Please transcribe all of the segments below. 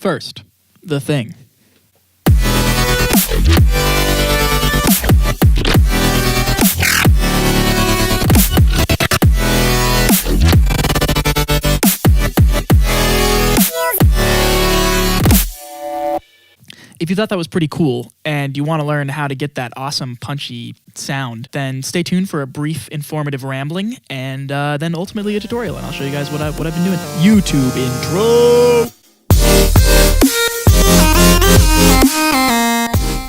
First, the thing. If you thought that was pretty cool and you want to learn how to get that awesome punchy sound, then stay tuned for a brief informative rambling and then ultimately a tutorial, and I'll show you guys what I've been doing. YouTube intro!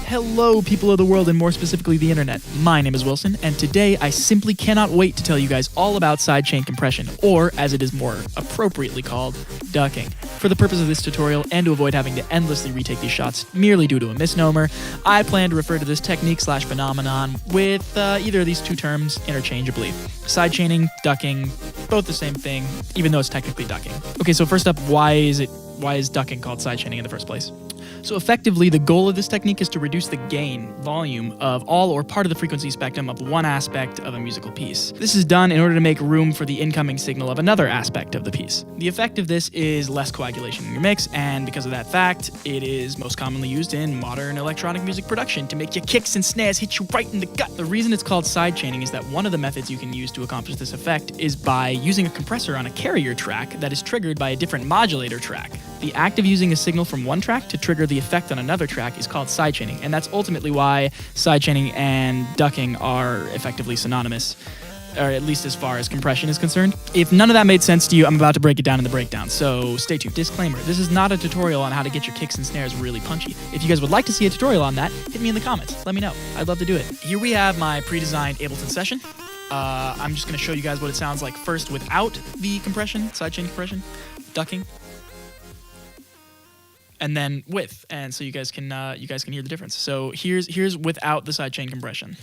Hello, people of the world, and more specifically the internet. My name is Wilson, and today I simply cannot wait to tell you guys all about sidechain compression, or as it is more appropriately called, ducking. For the purpose of this tutorial, and to avoid having to endlessly retake these shots merely due to a misnomer, I plan to refer to this technique/phenomenon with either of these two terms interchangeably. Sidechaining, ducking, both the same thing, even though it's technically ducking. Okay, so first up, why is ducking called sidechaining in the first place? So effectively, the goal of this technique is to reduce the gain, volume, of all or part of the frequency spectrum of one aspect of a musical piece. This is done in order to make room for the incoming signal of another aspect of the piece. The effect of this is less coagulation in your mix, and because of that fact, it is most commonly used in modern electronic music production to make your kicks and snares hit you right in the gut. The reason it's called sidechaining is that one of the methods you can use to accomplish this effect is by using a compressor on a carrier track that is triggered by a different modulator track. The act of using a signal from one track to trigger the effect on another track is called sidechaining, and that's ultimately why sidechaining and ducking are effectively synonymous, or at least as far as compression is concerned. If none of that made sense to you, I'm about to break it down in the breakdown, so stay tuned. Disclaimer, this is not a tutorial on how to get your kicks and snares really punchy. If you guys would like to see a tutorial on that, hit me in the comments. Let me know. I'd love to do it. Here we have my pre-designed Ableton session. I'm just going to show you guys what it sounds like first without the compression, sidechain compression, ducking, and then with, and so you guys can hear the difference. So here's without the sidechain compression.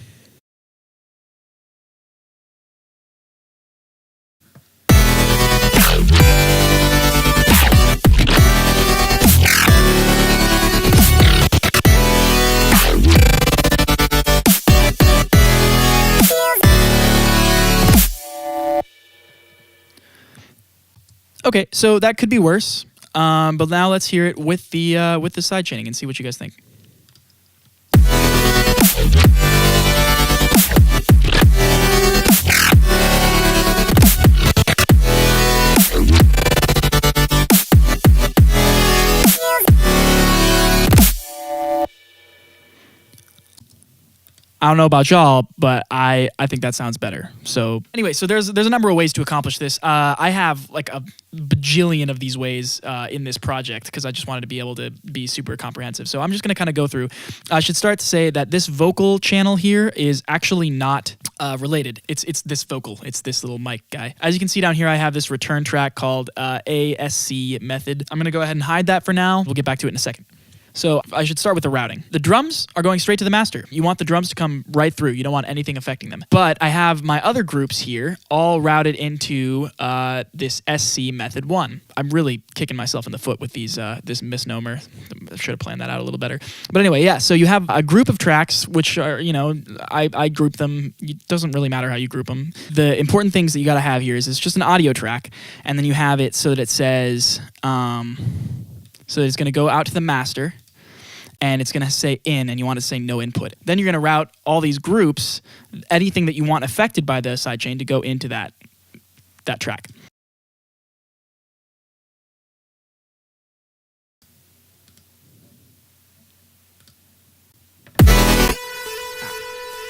Okay, so that could be worse. But now let's hear it with the sidechaining and see what you guys think. I don't know about y'all, but I think that sounds better. So anyway, so there's a number of ways to accomplish this. I have like a bajillion of these ways in this project because I just wanted to be able to be super comprehensive. So I'm just going to kind of go through. I should start to say that this vocal channel here is actually not related. It's this vocal. It's this little mic guy. As you can see down here, I have this return track called ASC method. I'm going to go ahead and hide that for now. We'll get back to it in a second. So I should start with the routing. The drums are going straight to the master. You want the drums to come right through. You don't want anything affecting them. But I have my other groups here all routed into this SC method 1. I'm really kicking myself in the foot with these this misnomer. I should have planned that out a little better. But anyway, yeah, so you have a group of tracks, which are, I group them. It doesn't really matter how you group them. The important things that you got to have here is it's just an audio track, and then you have it so that it says... So it's going to go out to the master, and it's going to say in, and you want to say no input. Then you're going to route all these groups, anything that you want affected by the sidechain to go into that track.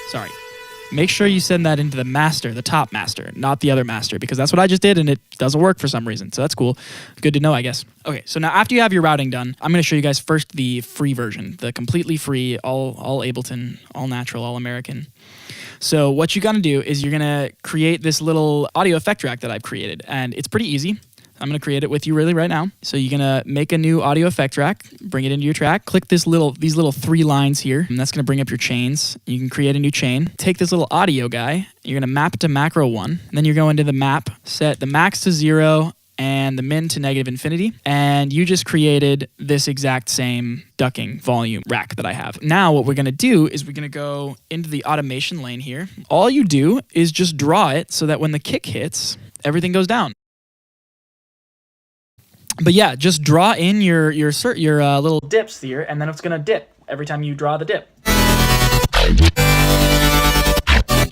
Sorry. Make sure you send that into the master, the top master, not the other master, because that's what I just did and it doesn't work for some reason. So that's cool. Good to know, I guess. Okay, so now after you have your routing done, I'm going to show you guys first the free version, the completely free, all Ableton, all natural, all American. So what you got to do is you're going to create this little audio effect track that I've created, and it's pretty easy. I'm going to create it with you really right now. So you're going to make a new audio effect track, bring it into your track, click these little 3 lines here, and that's going to bring up your chains. You can create a new chain. Take this little audio guy, you're going to map it to macro 1, and then you're going to the map, set the max to 0 and the min to -infinity, and you just created this exact same ducking volume rack that I have. Now what we're going to do is we're going to go into the automation lane here. All you do is just draw it so that when the kick hits, everything goes down. But yeah, just draw in your little dips here, and then it's gonna dip every time you draw the dip.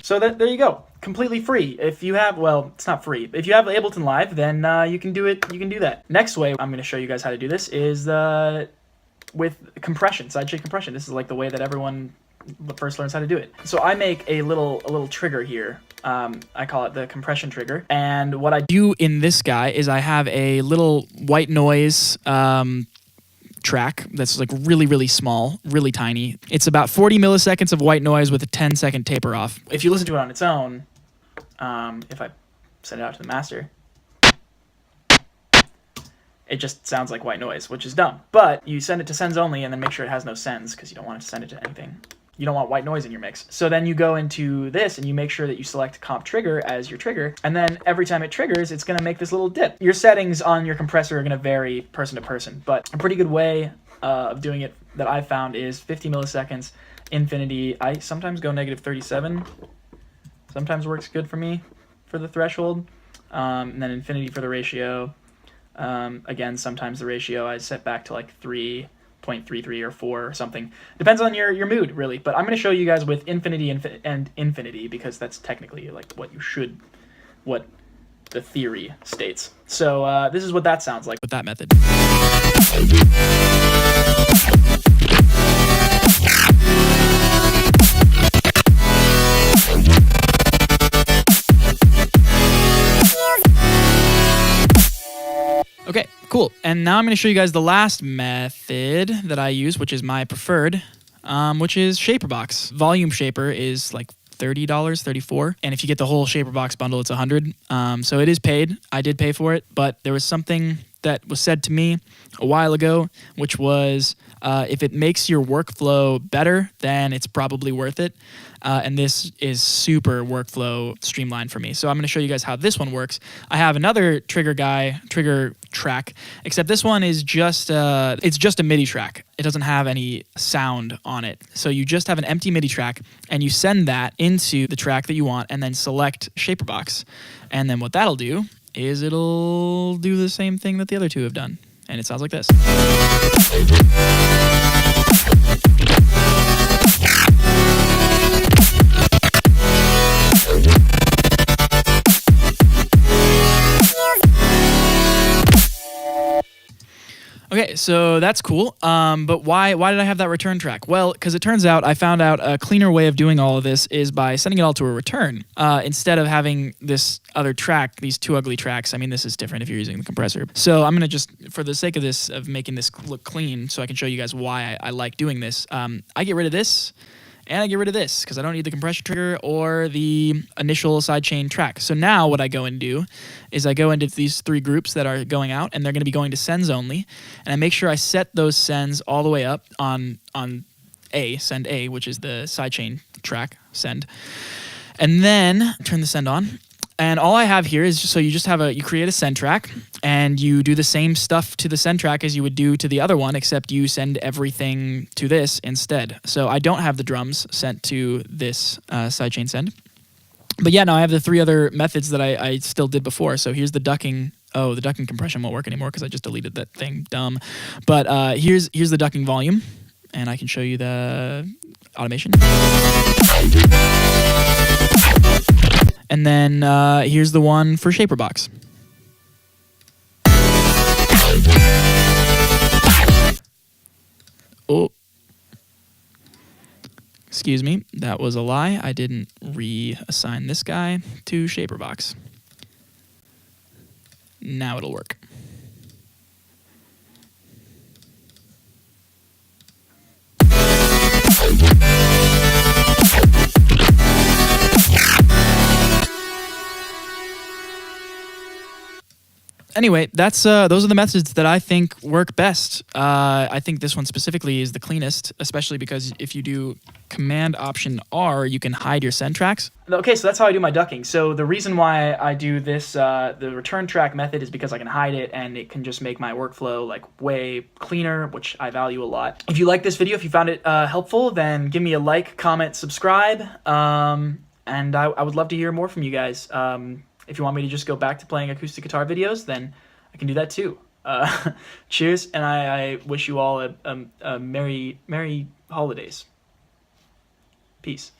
So there you go, completely free. If you have, well, it's not free. If you have Ableton Live, then you can do it. You can do that. Next way I'm gonna show you guys how to do this is with compression, sidechain compression. This is like the way that everyone first learns how to do it. So I make a little trigger here. I call it the compression trigger. And what I do in this guy is I have a little white noise track that's like really small, really tiny. It's about 40 milliseconds of white noise with a 10-second taper off. If you listen to it on its own, if I send it out to the master, it just sounds like white noise, which is dumb. But you send it to sends only and then make sure it has no sends, because you don't want it to send it to anything. You don't want white noise in your mix. So then you go into this and you make sure that you select comp trigger as your trigger. And then every time it triggers, it's gonna make this little dip. Your settings on your compressor are gonna vary person to person, but a pretty good way of doing it that I've found is 50 milliseconds, infinity. I sometimes go negative 37. Sometimes works good for me for the threshold. And then infinity for the ratio. Again, sometimes the ratio I set back to like 3.33 or 4 or something. Depends on your mood, really. But I'm going to show you guys with infinity and infinity, because that's technically like what the theory states. So this is what that sounds like with that method. Okay, cool. And now I'm going to show you guys the last method that I use, which is my preferred, which is Shaperbox. Volume Shaper is like $30, $34. And if you get the whole Shaperbox bundle, it's $100. So it is paid. I did pay for it, but there was something that was said to me a while ago, which was if it makes your workflow better, then it's probably worth it. And this is super workflow streamlined for me. So I'm going to show you guys how this one works. I have another trigger track, except this one is just it's just a MIDI track. It doesn't have any sound on it. So you just have an empty MIDI track, and you send that into the track that you want, and then select Shaperbox. And then what that'll do is it'll do the same thing that the other two have done. And it sounds like this. Okay, so that's cool, but why did I have that return track? Well, because it turns out I found out a cleaner way of doing all of this is by sending it all to a return. Instead of having this other track, these two ugly tracks. I mean, this is different if you're using the compressor. So I'm going to just, for the sake of this, of making this look clean, so I can show you guys why I like doing this, I get rid of this, and I get rid of this because I don't need the compression trigger or the initial sidechain track. So now what I go and do is I go into these three groups that are going out, and they're going to be going to sends only, and I make sure I set those sends all the way up on send A, which is the sidechain track send, and then turn the send on. And all I have here is just, so you create a send track, and you do the same stuff to the send track as you would do to the other one, except you send everything to this instead. So I don't have the drums sent to this sidechain send. But yeah, now I have the three other methods that I still did before. So here's the ducking. Oh, the ducking compression won't work anymore because I just deleted that thing. Dumb. But here's the ducking volume, and I can show you the automation. And then here's the one for Shaperbox. Oh, excuse me, that was a lie. I didn't reassign this guy to Shaperbox. Now it'll work. Anyway, those are the methods that I think work best. I think this one specifically is the cleanest, especially because if you do Command Option R, you can hide your send tracks. Okay, so that's how I do my ducking. So the reason why I do this, the return track method, is because I can hide it, and it can just make my workflow like way cleaner, which I value a lot. If you like this video, if you found it helpful, then give me a like, comment, subscribe, and I would love to hear more from you guys. If you want me to just go back to playing acoustic guitar videos, then I can do that too. Cheers, and I wish you all a merry holidays. Peace.